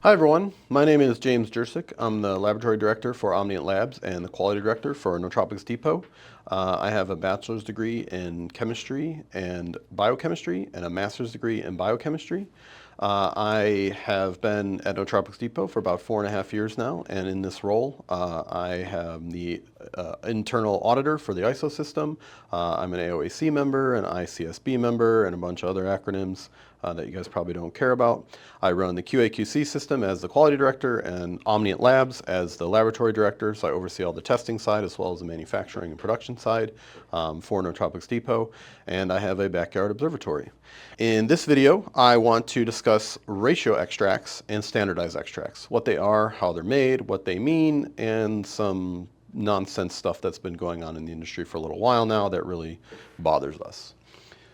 Hi everyone, my name is James Jursich. I'm the Laboratory Director for Omniant Labs and the Quality Director for Nootropics Depot. I have a bachelor's degree in chemistry and biochemistry and a master's degree in biochemistry. I have been at Nootropics Depot for about 4.5 years now, and in this role I am the internal auditor for the ISO system. I'm an AOAC member, an ICSB member, and a bunch of other acronyms that you guys probably don't care about. I run the QA/QC system as the quality director and Omniant Labs as the laboratory director, so I oversee all the testing side as well as the manufacturing and production side for Nootropics Depot, and I have a backyard observatory. In this video, I want to discuss ratio extracts and standardized extracts, what they are, how they're made, what they mean, and some nonsense stuff that's been going on in the industry for a little while now that really bothers us.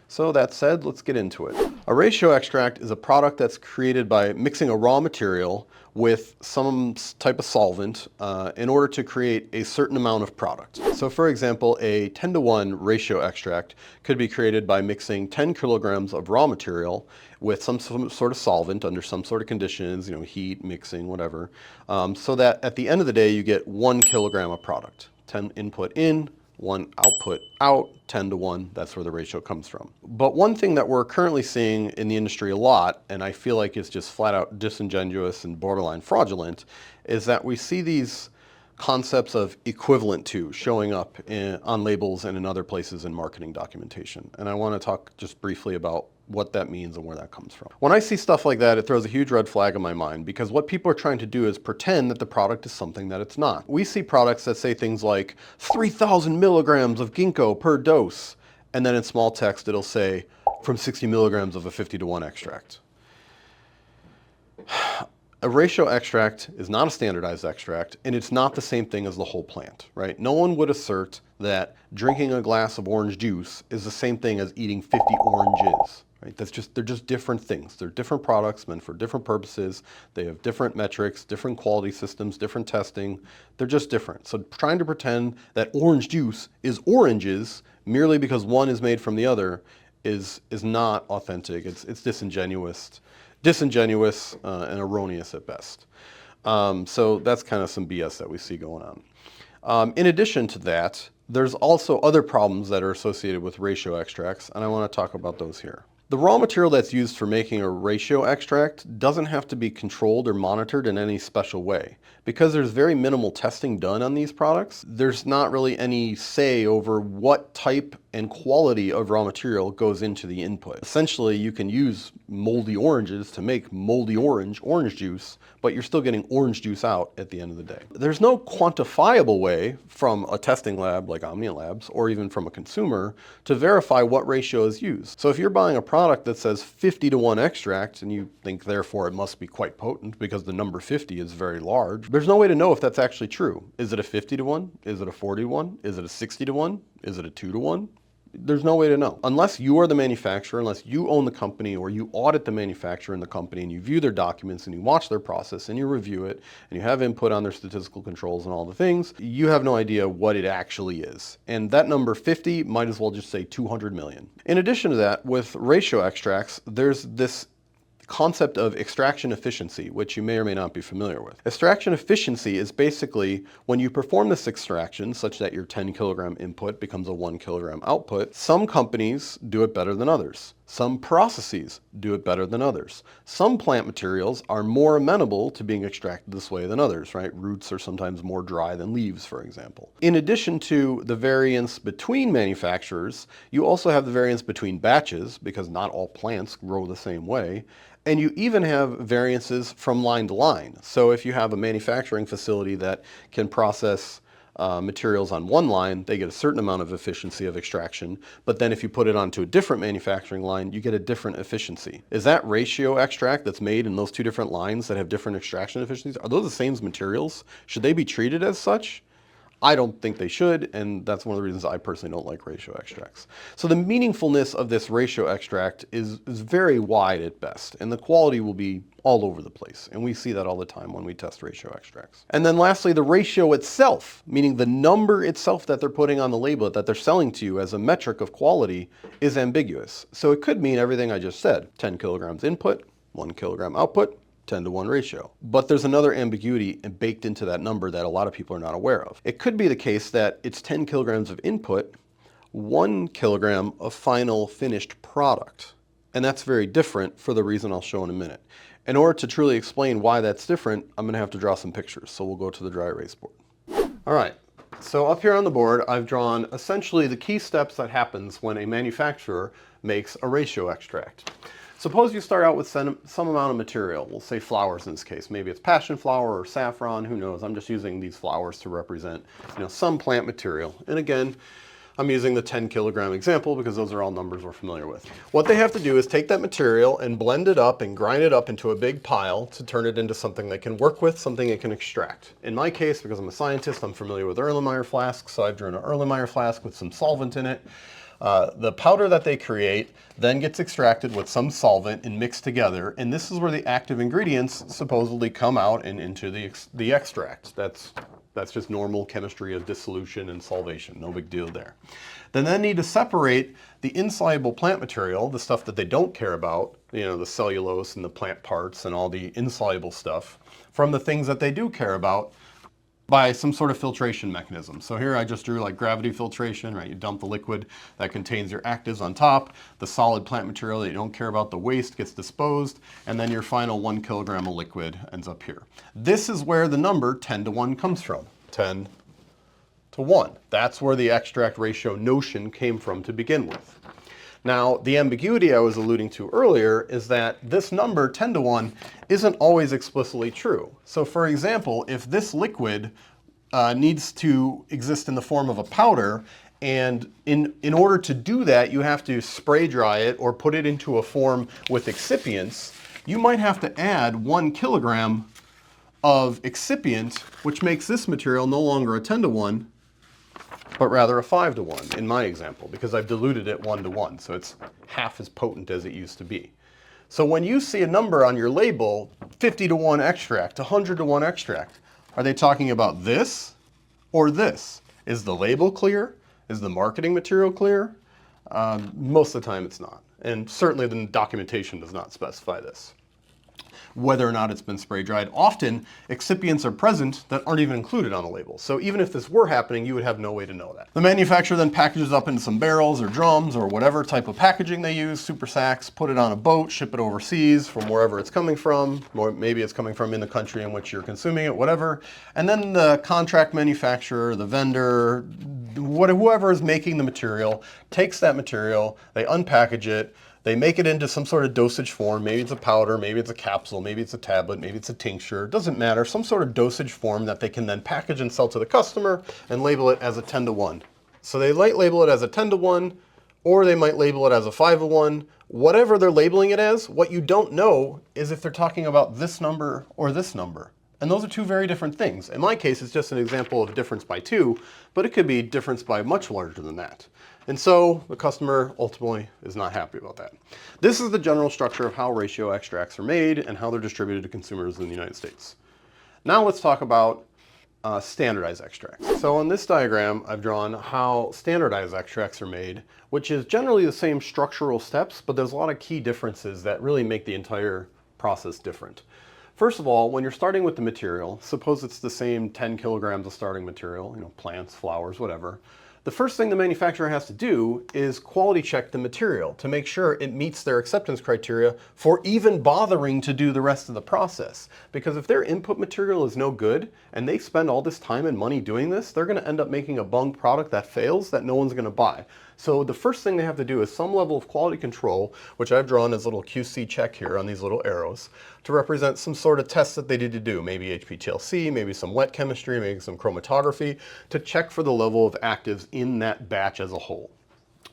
So that said, let's get into it. A ratio extract is a product that's created by mixing a raw material with some type of solvent in order to create a certain amount of product. So for example, a 10-to-1 ratio extract could be created by mixing 10 kilograms of raw material with some sort of solvent under some sort of conditions, heat, mixing, whatever, so that at the end of the day you get 1 kilogram of product. 10 input in, 1 output out, 10-to-1, that's where the ratio comes from. But one thing that we're currently seeing in the industry a lot, and I feel like it's just flat out disingenuous and borderline fraudulent, is that we see these concepts of equivalent to showing up on labels and in other places in marketing documentation. And I want to talk just briefly about what that means and where that comes from. When I see stuff like that, it throws a huge red flag in my mind, because what people are trying to do is pretend that the product is something that it's not. We see products that say things like 3,000 milligrams of ginkgo per dose, and then in small text it'll say from 60 milligrams of a 50-to-1 extract. A ratio extract is not a standardized extract, and it's not the same thing as the whole plant, right? No one would assert that drinking a glass of orange juice is the same thing as eating 50 oranges, right? They're just different things. They're different products meant for different purposes. They have different metrics, different quality systems, different testing. They're just different. So trying to pretend that orange juice is oranges merely because one is made from the other is not authentic. It's disingenuous and erroneous at best. So that's kind of some BS that we see going on. In addition to that, there's also other problems that are associated with ratio extracts, and I want to talk about those here. The raw material that's used for making a ratio extract doesn't have to be controlled or monitored in any special way. Because there's very minimal testing done on these products, there's not really any say over what type and quality of raw material goes into the input. Essentially, you can use moldy oranges to make moldy orange juice, but you're still getting orange juice out at the end of the day. There's no quantifiable way from a testing lab like Omniant Labs or even from a consumer to verify what ratio is used. So if you're buying a product that says 50-to-1 extract and you think therefore it must be quite potent because the number 50 is very large, there's no way to know if that's actually true. Is it a 50-to-1? Is it a 40-to-1? Is it a 60-to-1? Is it a 2-to-1? There's no way to know. Unless you are the manufacturer, unless you own the company or you audit the manufacturer and the company and you view their documents and you watch their process and you review it and you have input on their statistical controls and all the things, you have no idea what it actually is. And that number 50 might as well just say 200 million. In addition to that, with ratio extracts, there's this concept of extraction efficiency, which you may or may not be familiar with. Extraction efficiency is basically when you perform this extraction such that your 10 kilogram input becomes a 1 kilogram output. Some companies do it better than others. Some processes do it better than others. Some plant materials are more amenable to being extracted this way than others, right? Roots are sometimes more dry than leaves, for example. In addition to the variance between manufacturers, you also have the variance between batches, because not all plants grow the same way. And you even have variances from line to line. So if you have a manufacturing facility that can process materials on one line, they get a certain amount of efficiency of extraction, but then if you put it onto a different manufacturing line, you get a different efficiency. Is that ratio extract that's made in those two different lines that have different extraction efficiencies, are those the same materials? Should they be treated as such? I don't think they should, and that's one of the reasons I personally don't like ratio extracts. So the meaningfulness of this ratio extract is very wide at best, and the quality will be all over the place, and we see that all the time when we test ratio extracts. And then lastly, the ratio itself, meaning the number itself that they're putting on the label that they're selling to you as a metric of quality, is ambiguous. So it could mean everything I just said: 10 kilograms input, 1 kilogram output, 10-to-1 ratio. But there's another ambiguity baked into that number that a lot of people are not aware of. It could be the case that it's 10 kilograms of input, 1 kilogram of final finished product. And that's very different for the reason I'll show in a minute. In order to truly explain why that's different, I'm going to have to draw some pictures. So we'll go to the dry erase board. All right. So up here on the board, I've drawn essentially the key steps that happens when a manufacturer makes a ratio extract. Suppose you start out with some amount of material, we'll say flowers in this case. Maybe it's passion flower or saffron, who knows. I'm just using these flowers to represent, some plant material. And again, I'm using the 10 kilogram example because those are all numbers we're familiar with. What they have to do is take that material and blend it up and grind it up into a big pile to turn it into something they can work with, something they can extract. In my case, because I'm a scientist, I'm familiar with Erlenmeyer flasks, so I've drawn an Erlenmeyer flask with some solvent in it. The powder that they create then gets extracted with some solvent and mixed together, and this is where the active ingredients supposedly come out and into the extract. That's just normal chemistry of dissolution and solvation, no big deal there. Then they need to separate the insoluble plant material, the stuff that they don't care about, the cellulose and the plant parts and all the insoluble stuff, from the things that they do care about, by some sort of filtration mechanism. So here I just drew like gravity filtration, right? You dump the liquid that contains your actives on top, the solid plant material that you don't care about, the waste gets disposed, and then your final 1 kilogram of liquid ends up here. This is where the number 10-to-1 comes from, 10-to-1. That's where the extract ratio notion came from to begin with. Now, the ambiguity I was alluding to earlier is that this number, 10-to-1, isn't always explicitly true. So for example, if this liquid needs to exist in the form of a powder, and in order to do that, you have to spray dry it or put it into a form with excipients, you might have to add 1 kilogram of excipient, which makes this material no longer a 10-to-1, but rather a 5-to-1 in my example, because I've diluted it 1-to-1, so it's half as potent as it used to be. So when you see a number on your label, 50-to-1 extract, 100-to-1 extract, are they talking about this or this? Is the label clear? Is the marketing material clear? Most of the time it's not, and certainly the documentation does not specify this. Whether or not it's been spray dried. Often, excipients are present that aren't even included on the label. So even if this were happening, you would have no way to know that. The manufacturer then packages up into some barrels or drums or whatever type of packaging they use, super sacks, put it on a boat, ship it overseas from wherever it's coming from, or maybe it's coming from in the country in which you're consuming it, whatever. And then the contract manufacturer, the vendor, whoever is making the material, takes that material, they unpackage it, they make it into some sort of dosage form. Maybe it's a powder, maybe it's a capsule, maybe it's a tablet, maybe it's a tincture. It doesn't matter. Some sort of dosage form that they can then package and sell to the customer and label it as a 10-to-1. So they might label it as a 10-to-1, or they might label it as a 5-to-1. Whatever they're labeling it as, what you don't know is if they're talking about this number or this number. And those are two very different things. In my case, it's just an example of difference by 2, but it could be difference by much larger than that. And so the customer ultimately is not happy about that. This is the general structure of how ratio extracts are made and how they're distributed to consumers in the United States. Now let's talk about standardized extracts. So on this diagram, I've drawn how standardized extracts are made, which is generally the same structural steps, but there's a lot of key differences that really make the entire process different. First of all, when you're starting with the material, suppose it's the same 10 kilograms of starting material, plants, flowers, whatever. The first thing the manufacturer has to do is quality check the material to make sure it meets their acceptance criteria for even bothering to do the rest of the process. Because if their input material is no good and they spend all this time and money doing this, they're going to end up making a bunk product that fails that no one's going to buy. So the first thing they have to do is some level of quality control, which I've drawn as a little QC check here on these little arrows, to represent some sort of test that they need to do. Maybe HPLC, maybe some wet chemistry, maybe some chromatography, to check for the level of actives in that batch as a whole.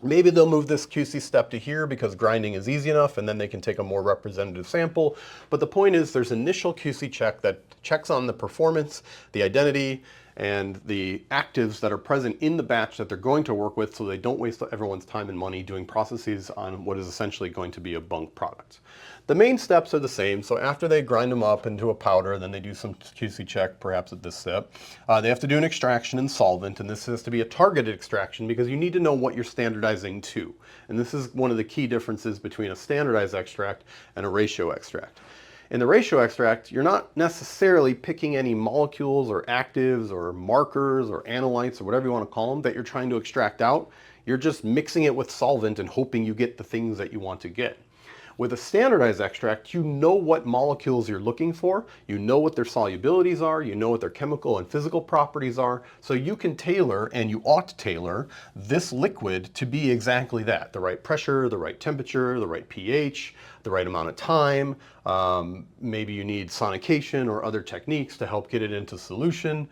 Maybe they'll move this QC step to here because grinding is easy enough and then they can take a more representative sample. But the point is there's initial QC check that checks on the performance, the identity, and the actives that are present in the batch that they're going to work with so they don't waste everyone's time and money doing processes on what is essentially going to be a bunk product. The main steps are the same. So after they grind them up into a powder, then they do some QC check, perhaps at this step. They have to do an extraction in solvent, and this has to be a targeted extraction because you need to know what you're standardizing to. And this is one of the key differences between a standardized extract and a ratio extract. In the ratio extract, you're not necessarily picking any molecules or actives or markers or analytes or whatever you want to call them that you're trying to extract out. You're just mixing it with solvent and hoping you get the things that you want to get. With a standardized extract, you know what molecules you're looking for, you know what their solubilities are, you know what their chemical and physical properties are, so you can tailor, and you ought to tailor, this liquid to be exactly that. The right pressure, the right temperature, the right pH, the right amount of time. Maybe you need sonication or other techniques to help get it into solution.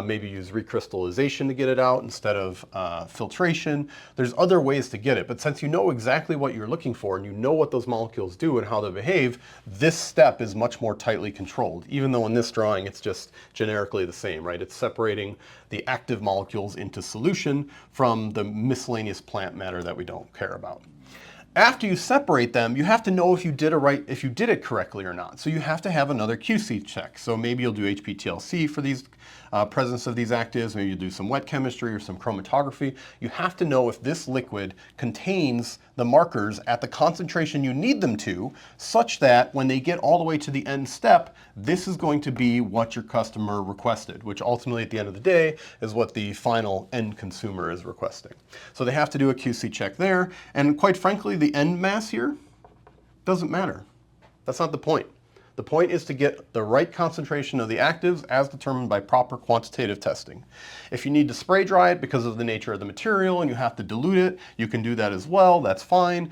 Maybe use recrystallization to get it out instead of filtration. There's other ways to get it, but since you know exactly what you're looking for and you know what those molecules do and how they behave, this step is much more tightly controlled, even though in this drawing it's just generically the same, right? It's separating the active molecules into solution from the miscellaneous plant matter that we don't care about. After you separate them, you have to know if you did it correctly or not. So you have to have another QC check. So maybe you'll do HPTLC for these presence of these actives. Maybe you do some wet chemistry or some chromatography. You have to know if this liquid contains the markers at the concentration you need them to, such that when they get all the way to the end step, this is going to be what your customer requested, which ultimately at the end of the day is what the final end consumer is requesting. So they have to do a QC check there. And quite frankly, the end mass here doesn't matter. That's not the point. The point is to get the right concentration of the actives as determined by proper quantitative testing. If you need to spray dry it because of the nature of the material and you have to dilute it, you can do that as well, that's fine.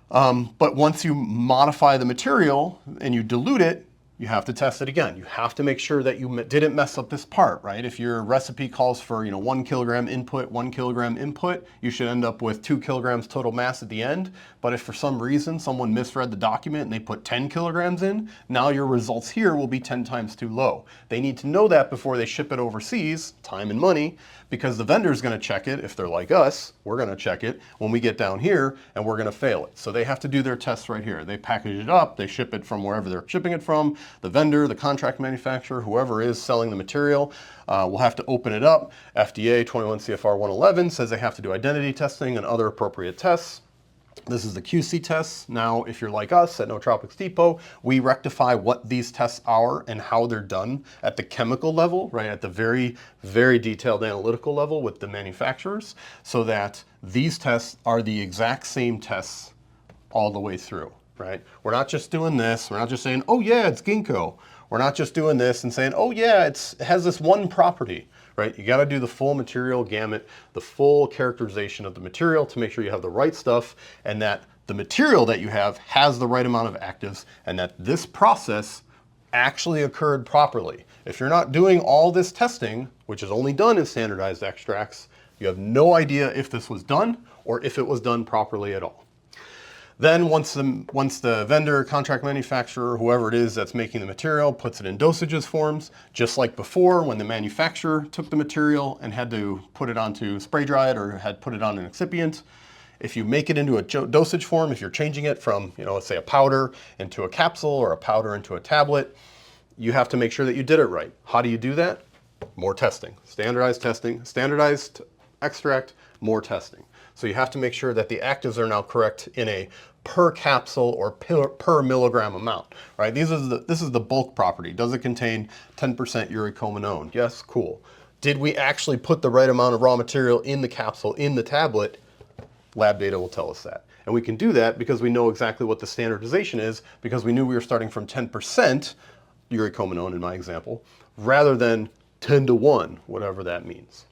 But once you modify the material and you dilute it, you have to test it again. You have to make sure that you didn't mess up this part, right? If your recipe calls for 1 kilogram input, 1 kilogram input, you should end up with 2 kilograms total mass at the end. But if for some reason someone misread the document and they put 10 kilograms in, now your results here will be 10 times too low. They need to know that before they ship it overseas, time and money, because the vendor's gonna check it. If they're like us, we're gonna check it when we get down here and we're gonna fail it. So they have to do their tests right here. They package it up, they ship it from wherever they're shipping it from. The vendor, the contract manufacturer, whoever is selling the material, will have to open it up. FDA 21 CFR 111 says they have to do identity testing and other appropriate tests. This is the QC tests. Now, if you're like us at Nootropics Depot, we rectify what these tests are and how they're done at the chemical level, right? At the very, very detailed analytical level with the manufacturers, so that these tests are the exact same tests all the way through, right? We're not just doing this. We're not just saying, oh yeah, it's ginkgo. We're not just doing this and saying, oh yeah, it has this one property, right? You got to do the full material gamut, the full characterization of the material to make sure you have the right stuff and that the material that you have has the right amount of actives and that this process actually occurred properly. If you're not doing all this testing, which is only done in standardized extracts, you have no idea if this was done or if it was done properly at all. Then once the vendor, contract manufacturer, whoever it is that's making the material, puts it in dosages forms, just like before when the manufacturer took the material and had to put it onto spray dry it or had put it on an excipient. If you make it into a dosage form, if you're changing it from, let's say a powder into a capsule or a powder into a tablet, you have to make sure that you did it right. How do you do that? More testing, standardized extract, more testing. So you have to make sure that the actives are now correct in a per capsule or per milligram amount, right? This is the bulk property. Does it contain 10% uricomanone? Yes, cool. Did we actually put the right amount of raw material in the capsule, in the tablet? Lab data will tell us that. And we can do that because we know exactly what the standardization is, because we knew we were starting from 10% uricomanone in my example, rather than 10 to 1, whatever that means.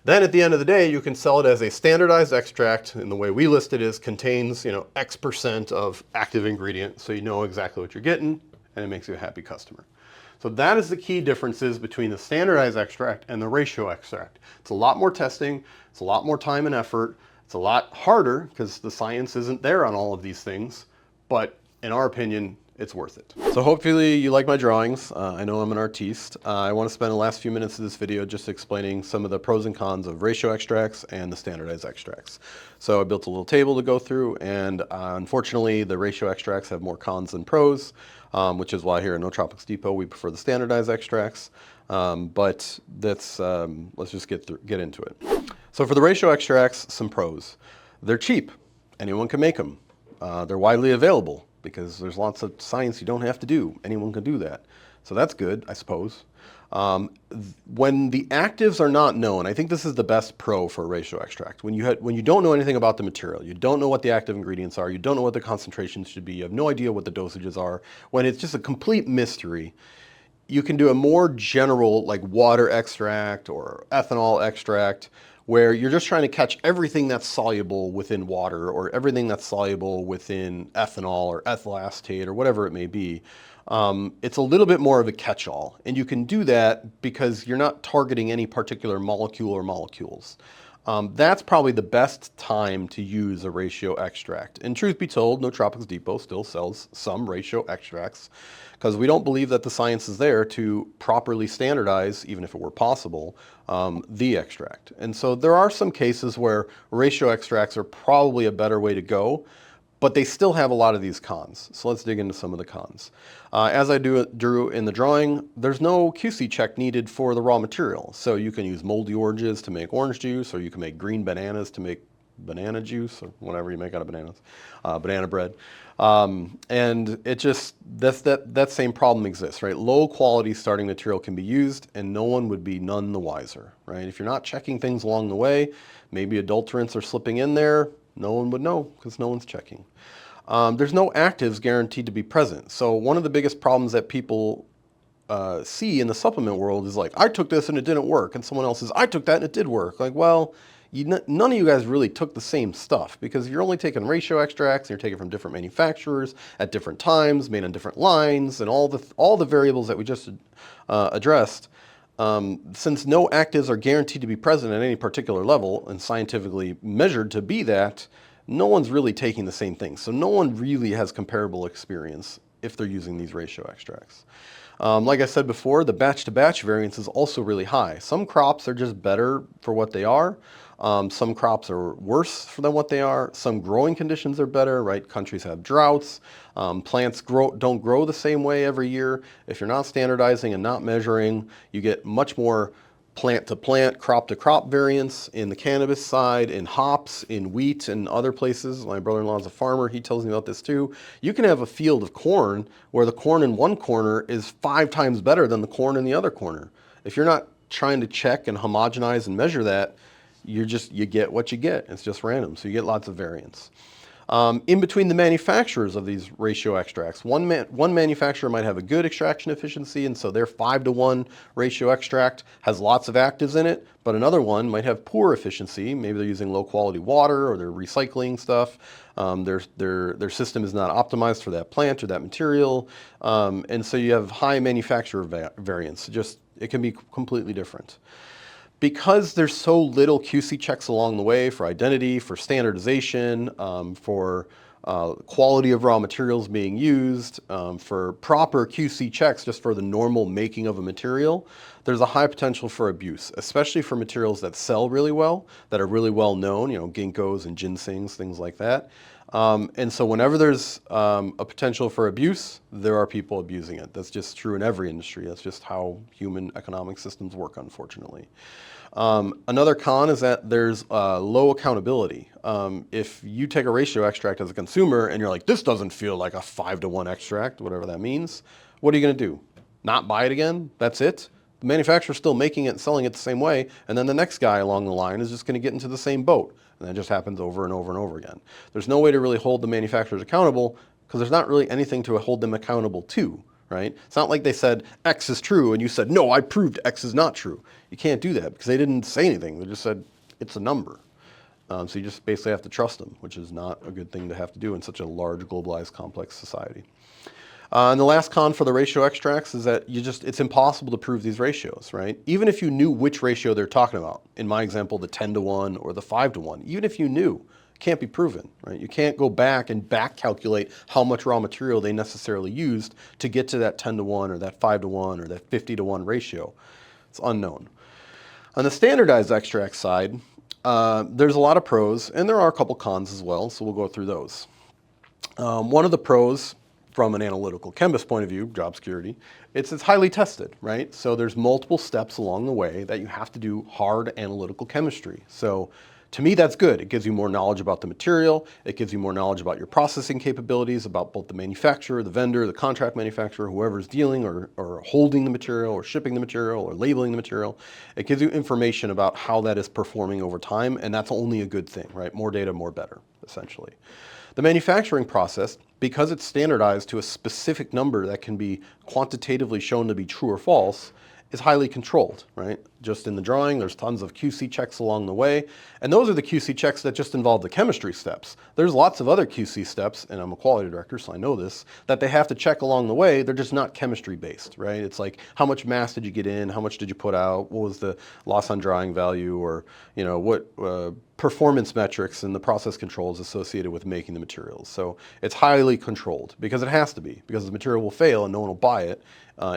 Then at the end of the day, you can sell it as a standardized extract, and the way we list it is contains, X% of active ingredient, so you know exactly what you're getting, and it makes you a happy customer. So that is the key differences between the standardized extract and the ratio extract. It's a lot more testing, it's a lot more time and effort, it's a lot harder because the science isn't there on all of these things, but in our opinion, it's worth it. So hopefully you like my drawings. I know I'm an artiste. I want to spend the last few minutes of this video just explaining some of the pros and cons of ratio extracts and the standardized extracts. So I built a little table to go through, and unfortunately the ratio extracts have more cons than pros, which is why here at Nootropics Depot we prefer the standardized extracts. But let's just get into it. So for the ratio extracts, some pros. They're cheap. Anyone can make them. They're widely available. because there's lots of science you don't have to do. Anyone can do that. So that's good, I suppose. When the actives are not known, I think this is the best pro for a ratio extract. When you don't know anything about the material, you don't know what the active ingredients are, you don't know what the concentrations should be, you have no idea what the dosages are, when it's just a complete mystery, you can do a more general, like water extract or ethanol extract, where you're just trying to catch everything that's soluble within water or everything that's soluble within ethanol or ethyl acetate or whatever it may be. It's a little bit more of a catch-all, and you can do that because you're not targeting any particular molecule or molecules. That's probably the best time to use a ratio extract. And truth be told, Nootropics Depot still sells some ratio extracts because we don't believe that the science is there to properly standardize, even if it were possible, the extract. And so there are some cases where ratio extracts are probably a better way to go, but they still have a lot of these cons. So let's dig into some of the cons. As I drew in the drawing, there's no QC check needed for the raw material. So you can use moldy oranges to make orange juice, or you can make green bananas to make banana juice, or whatever you make out of bananas, banana bread. And it just, that same problem exists, right? Low quality starting material can be used and no one would be none the wiser, right? If you're not checking things along the way, maybe adulterants are slipping in there, no one would know because no one's checking. There's no actives guaranteed to be present. So one of the biggest problems that people see in the supplement world is like, I took this and it didn't work. And someone else says, I took that and it did work. Like, well, none of you guys really took the same stuff because you're only taking ratio extracts and you're taking from different manufacturers at different times, made on different lines, and all the variables that we just addressed. Since no actives are guaranteed to be present at any particular level and scientifically measured to be that, no one's really taking the same thing. So no one really has comparable experience if they're using these ratio extracts. Like I said before, the batch-to-batch variance is also really high. Some crops are just better for what they are. Some crops are worse than what they are. Some growing conditions are better, right? Countries have droughts. Plants don't grow the same way every year. If you're not standardizing and not measuring, you get much more plant-to-plant, crop-to-crop variance in the cannabis side, in hops, in wheat, and other places. My brother-in-law is a farmer. He tells me about this too. You can have a field of corn where the corn in one corner is 5 times better than the corn in the other corner. If you're not trying to check and homogenize and measure that, you get what you get. It's just random, so you get lots of variance. In between the manufacturers of these ratio extracts, one manufacturer might have a good extraction efficiency, and so their 5-to-1 ratio extract has lots of actives in it, but another one might have poor efficiency. Maybe they're using low quality water or they're recycling stuff. Their system is not optimized for that plant or that material, and so you have high manufacturer variance. It can be completely different. Because there's so little QC checks along the way for identity, for standardization, for quality of raw materials being used, for proper QC checks just for the normal making of a material, there's a high potential for abuse, especially for materials that sell really well, that are really well known, ginkgos and ginsengs, things like that. And so whenever there's a potential for abuse, there are people abusing it. That's just true in every industry. That's just how human economic systems work, unfortunately. Another con is that there's low accountability. If you take a ratio extract as a consumer and you're like, this doesn't feel like a 5-to-1 extract, whatever that means, what are you going to do? Not buy it again? That's it? The manufacturer's still making it and selling it the same way, and then the next guy along the line is just going to get into the same boat. And that just happens over and over and over again. There's no way to really hold the manufacturers accountable because there's not really anything to hold them accountable to, right? It's not like they said X is true and you said, no, I proved X is not true. You can't do that because they didn't say anything. They just said it's a number. So you just basically have to trust them, which is not a good thing to have to do in such a large, globalized, complex society. And the last con for the ratio extracts is that it's impossible to prove these ratios, right? Even if you knew which ratio they're talking about, in my example, the 10-to-1 or the 5-to-1, even if you knew, it can't be proven, right? You can't go back and back calculate how much raw material they necessarily used to get to that 10-to-1 or that 5-to-1 or that 50-to-1 ratio. It's unknown. On the standardized extract side, there's a lot of pros, and there are a couple cons as well, so we'll go through those. One of the pros, from an analytical chemist point of view, job security, it's highly tested, right? So there's multiple steps along the way that you have to do hard analytical chemistry. So To me, that's good. It gives you more knowledge about the material. It gives you more knowledge about your processing capabilities, about both the manufacturer, the vendor, the contract manufacturer, whoever's dealing or holding the material or shipping the material or labeling the material. It gives you information about how that is performing over time, and that's only a good thing, right? More data, more better, essentially. The manufacturing process, because it's standardized to a specific number that can be quantitatively shown to be true or false, is highly controlled, right? Just in the drawing, there's tons of QC checks along the way, and those are the QC checks that just involve the chemistry steps. There's lots of other QC steps, and I'm a quality director, so I know this, that they have to check along the way. They're just not chemistry based, right? It's like, how much mass did you get in? How much did you put out? What was the loss on drying value? Or, you know, what performance metrics and the process controls associated with making the materials. So it's highly controlled, because it has to be, because the material will fail and no one will buy it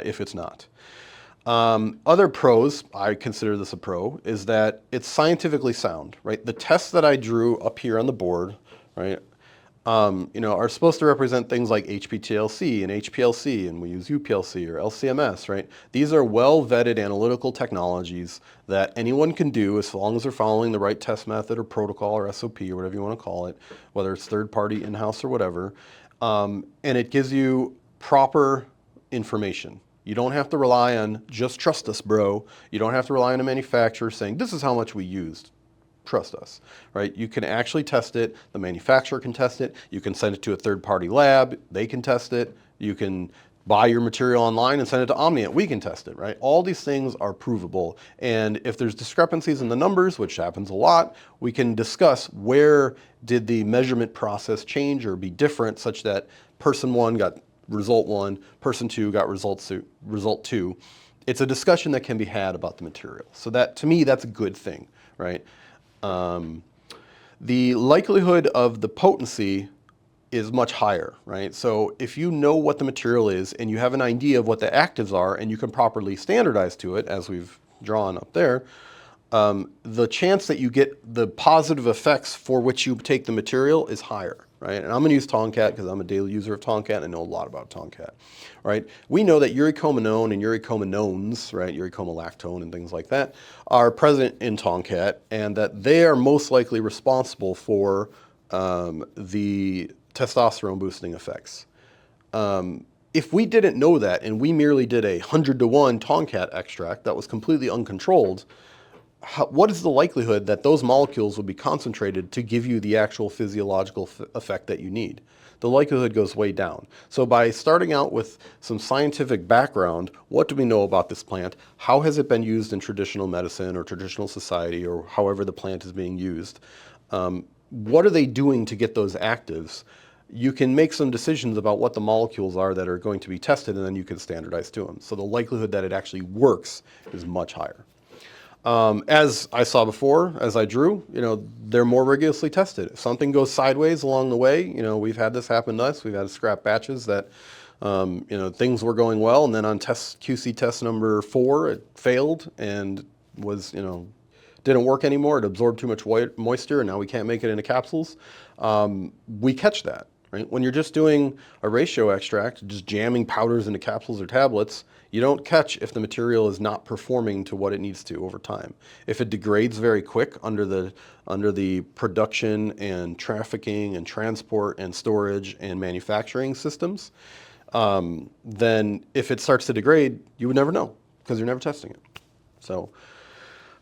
if it's not. Other pros, I consider this a pro, is that it's scientifically sound, right? The tests that I drew up here on the board, right, you know, are supposed to represent things like HPTLC and HPLC, and we use UPLC or LCMS, right? These are well-vetted analytical technologies that anyone can do as long as they're following the right test method or protocol or SOP or whatever you want to call it, whether it's third-party, in-house, or whatever. And it gives you proper information. You don't have to rely on just trust us, bro. You don't have to rely on a manufacturer saying this is how much we used. Trust us, right? You can actually test it. The manufacturer can test it. You can send it to a third-party lab. They can test it. You can buy your material online and send it to Omniant. We can test it, right? All these things are provable. And if there's discrepancies in the numbers, which happens a lot, we can discuss where did the measurement process change or be different such that person one got result one, person two got result two. It's a discussion that can be had about the material. So that, to me, that's a good thing, right? The likelihood of the potency is much higher, right? So if you know what the material is and you have an idea of what the actives are and you can properly standardize to it, as we've drawn up there, the chance that you get the positive effects for which you take the material is higher, right? And I'm going to use Tomcat because I'm a daily user of Tomcat and I know a lot about Tomcat, right? We know that uricomanone and uricomanones, right, uricomolactone and things like that, are present in Tomcat, and that they are most likely responsible for the testosterone boosting effects. If we didn't know that and we merely did a 100-to-1 Tomcat extract that was completely uncontrolled, what is the likelihood that those molecules will be concentrated to give you the actual physiological effect that you need? The likelihood goes way down. So by starting out with some scientific background, what do we know about this plant? How has it been used in traditional medicine or traditional society or however the plant is being used? What are they doing to get those actives? You can make some decisions about what the molecules are that are going to be tested, and then you can standardize to them. So the likelihood that it actually works is much higher. As I saw before, as I drew, you know, they're more rigorously tested. If something goes sideways along the way, you know, we've had this happen to us. We've had scrap batches that, you know, things were going well, and then on QC test number 4, it failed and was, you know, didn't work anymore. It absorbed too much moisture, and now we can't make it into capsules. We catch that, right? When you're just doing a ratio extract, just jamming powders into capsules or tablets, you don't catch if the material is not performing to what it needs to over time. If it degrades very quick under the production and trafficking and transport and storage and manufacturing systems, then if it starts to degrade, you would never know because you're never testing it. So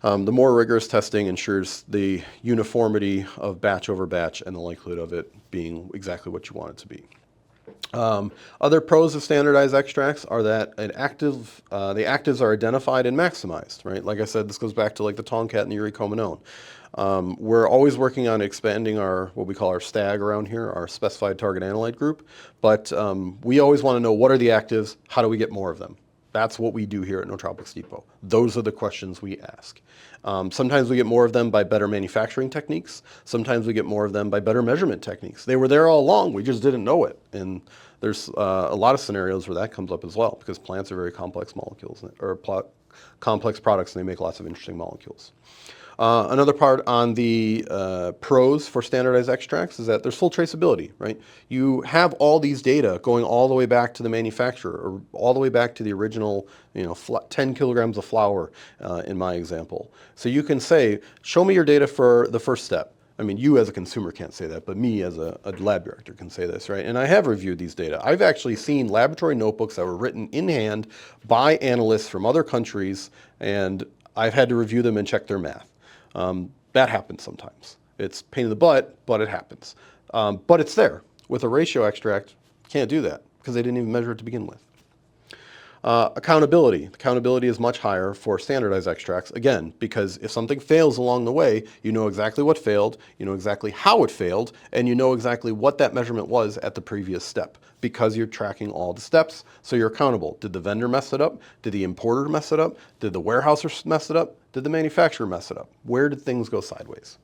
the more rigorous testing ensures the uniformity of batch over batch and the likelihood of it being exactly what you want it to be. Other pros of standardized extracts are that the actives are identified and maximized, right? Like I said, this goes back to like the Tomcat and the uricomanone. We're always working on expanding our, what we call our STAG around here, our specified target analyte group, but we always want to know what are the actives, how do we get more of them? That's what we do here at Nootropics Depot. Those are the questions we ask. Sometimes we get more of them by better manufacturing techniques. Sometimes we get more of them by better measurement techniques. They were there all along, we just didn't know it. And there's a lot of scenarios where that comes up as well, because plants are very complex molecules, or complex products, and they make lots of interesting molecules. Another part on the pros for standardized extracts is that there's full traceability, right? You have all these data going all the way back to the manufacturer or all the way back to the original, 10 kilograms of flour in my example. So you can say, show me your data for the first step. I mean, you as a consumer can't say that, but me as a lab director can say this, right? And I have reviewed these data. I've actually seen laboratory notebooks that were written in hand by analysts from other countries, and I've had to review them and check their math. That happens sometimes. It's a pain in the butt, but it happens. But it's there. With a ratio extract, can't do that because they didn't even measure it to begin with. Accountability. Accountability is much higher for standardized extracts, again, because if something fails along the way, you know exactly what failed, you know exactly how it failed, and you know exactly what that measurement was at the previous step because you're tracking all the steps, so you're accountable. Did the vendor mess it up? Did the importer mess it up? Did the warehouser mess it up? Did the manufacturer mess it up? Where did things go sideways?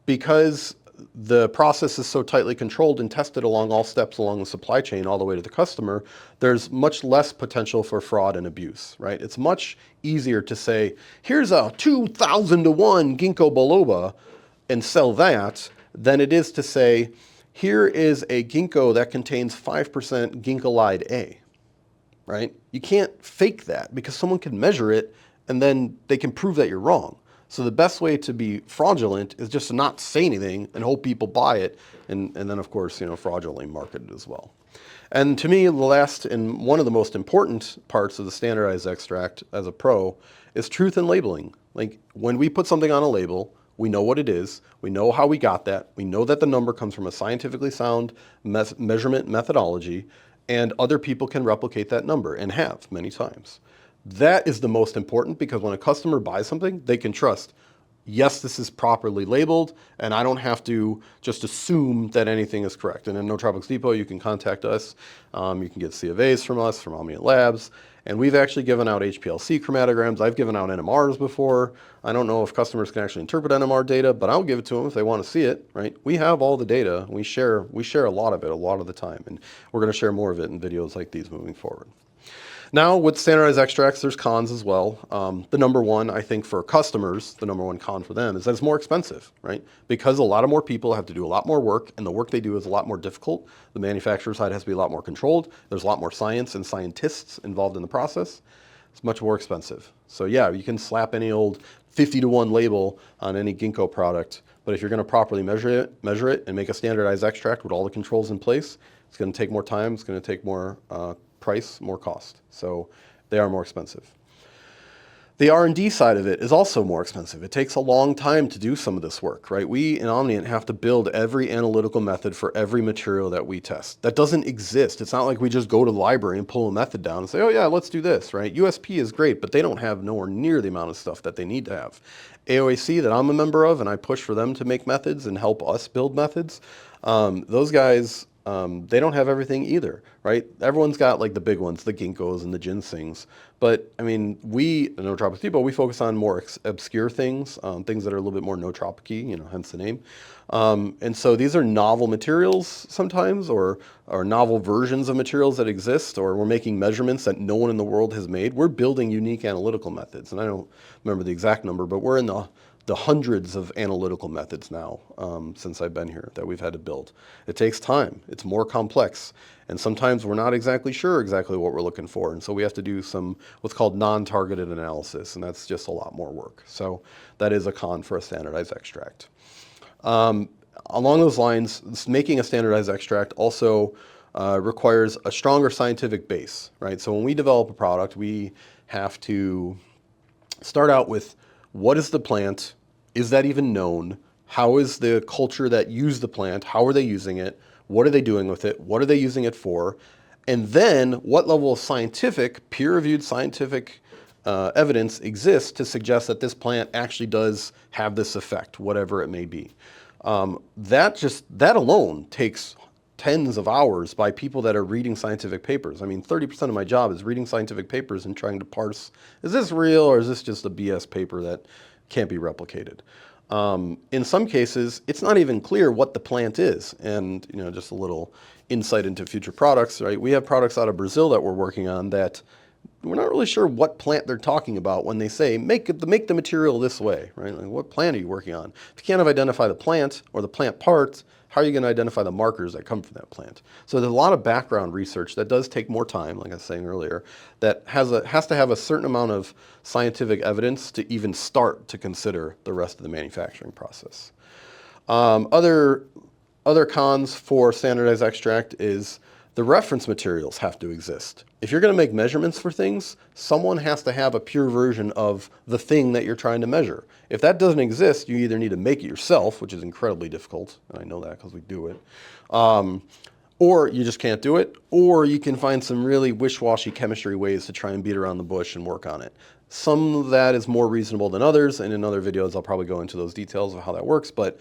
Because the process is so tightly controlled and tested along all steps along the supply chain all the way to the customer, there's much less potential for fraud and abuse, right? It's much easier to say, here's a 2,000 to 1 ginkgo biloba and sell that than it is to say, here is a ginkgo that contains 5% ginkolide A, right? You can't fake that because someone can measure it and then they can prove that you're wrong. So the best way to be fraudulent is just to not say anything and hope people buy it, and then of course, fraudulently market it as well. And to me, the last and one of the most important parts of the standardized extract as a pro is truth in labeling. Like when we put something on a label, we know what it is, we know how we got that, we know that the number comes from a scientifically sound measurement methodology, and other people can replicate that number and have many times. That is the most important because when a customer buys something, they can trust, yes, this is properly labeled, and I don't have to just assume that anything is correct. And in Nootropics Depot, you can contact us. You can get C of A's from us, from Omniant Labs. And we've actually given out HPLC chromatograms. I've given out NMRs before. I don't know if customers can actually interpret NMR data, but I'll give it to them if they want to see it, right? We have all the data. We share a lot of it a lot of the time, and we're going to share more of it in videos like these moving forward. Now, with standardized extracts, there's cons as well. The number one, I think, for customers, the number one con for them is that it's more expensive, right? Because a lot of more people have to do a lot more work, and the work they do is a lot more difficult. The manufacturer side has to be a lot more controlled. There's a lot more science and scientists involved in the process. It's much more expensive. So yeah, you can slap any old 50 to 1 label on any ginkgo product, but if you're going to properly measure it, and make a standardized extract with all the controls in place, it's going to take more time. It's going to take more price, more cost. So they are more expensive. The R&D side of it is also more expensive. It takes a long time to do some of this work, right? We in Omniant have to build every analytical method for every material that we test. That doesn't exist. It's not like we just go to the library and pull a method down and say, oh yeah, let's do this, right? USP is great, but they don't have nowhere near the amount of stuff that they need to have. AOAC that I'm a member of, and I push for them to make methods and help us build methods, those guys, they don't have everything either, right? Everyone's got like the big ones, the ginkgos and the ginsengs. But I mean, we, at Nootropics Depot, we focus on more obscure things, things that are a little bit more nootropic-y, hence the name. And so these are novel materials sometimes, or novel versions of materials that exist, or we're making measurements that no one in the world has made. We're building unique analytical methods. And I don't remember the exact number, but we're in the hundreds of analytical methods now since I've been here that we've had to build. It takes time. It's more complex. And sometimes we're not exactly sure exactly what we're looking for. And so we have to do some what's called non-targeted analysis. And that's just a lot more work. So that is a con for a standardized extract. Along those lines, making a standardized extract also requires a stronger scientific base, right? So when we develop a product, we have to start out with, what is the plant? Is that even known? How is the culture that used the plant? How are they using it? What are they doing with it? What are they using it for? And then what level of scientific, peer-reviewed scientific evidence exists to suggest that this plant actually does have this effect, whatever it may be. That alone takes tens of hours by people that are reading scientific papers. I mean, 30% of my job is reading scientific papers and trying to parse, is this real or is this just a BS paper that can't be replicated? In some cases, it's not even clear what the plant is. And just a little insight into future products, right? We have products out of Brazil that we're working on that we're not really sure what plant they're talking about when they say make the material this way, right? Like, what plant are you working on? If you can't identify the plant or the plant parts, how are you going to identify the markers that come from that plant? So there's a lot of background research that does take more time, like I was saying earlier, that has to have a certain amount of scientific evidence to even start to consider the rest of the manufacturing process. Other cons for standardized extract is the reference materials have to exist. If you're going to make measurements for things, someone has to have a pure version of the thing that you're trying to measure. If that doesn't exist, you either need to make it yourself, which is incredibly difficult, and I know that because we do it, or you just can't do it, or you can find some really wish-washy chemistry ways to try and beat around the bush and work on it. Some of that is more reasonable than others, and in other videos I'll probably go into those details of how that works, but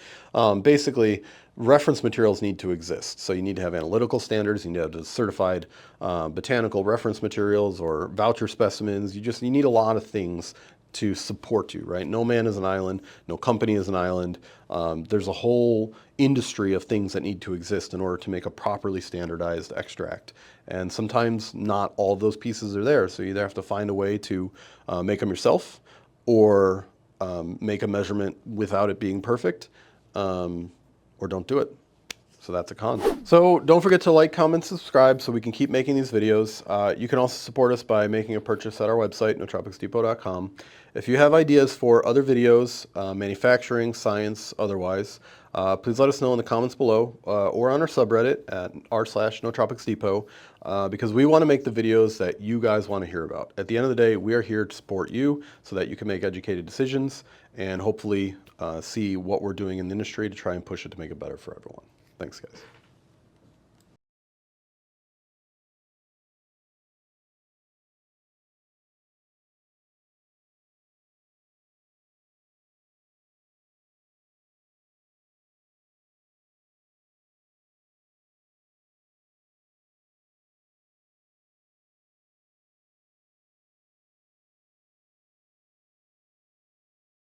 basically reference materials need to exist. So you need to have analytical standards, you need to have certified botanical reference materials or voucher specimens. You need a lot of things to support you, right? No man is an island, no company is an island. There's a whole industry of things that need to exist in order to make a properly standardized extract. And sometimes not all of those pieces are there, so you either have to find a way to make them yourself or make a measurement without it being perfect, or don't do it. So that's a con. So don't forget to like, comment, subscribe so we can keep making these videos. You can also support us by making a purchase at our website, nootropicsdepot.com. If you have ideas for other videos, manufacturing, science, otherwise, please let us know in the comments below or on our subreddit at r/nootropicsdepot because we want to make the videos that you guys want to hear about. At the end of the day, we are here to support you so that you can make educated decisions and hopefully see what we're doing in the industry to try and push it to make it better for everyone. Thanks, guys.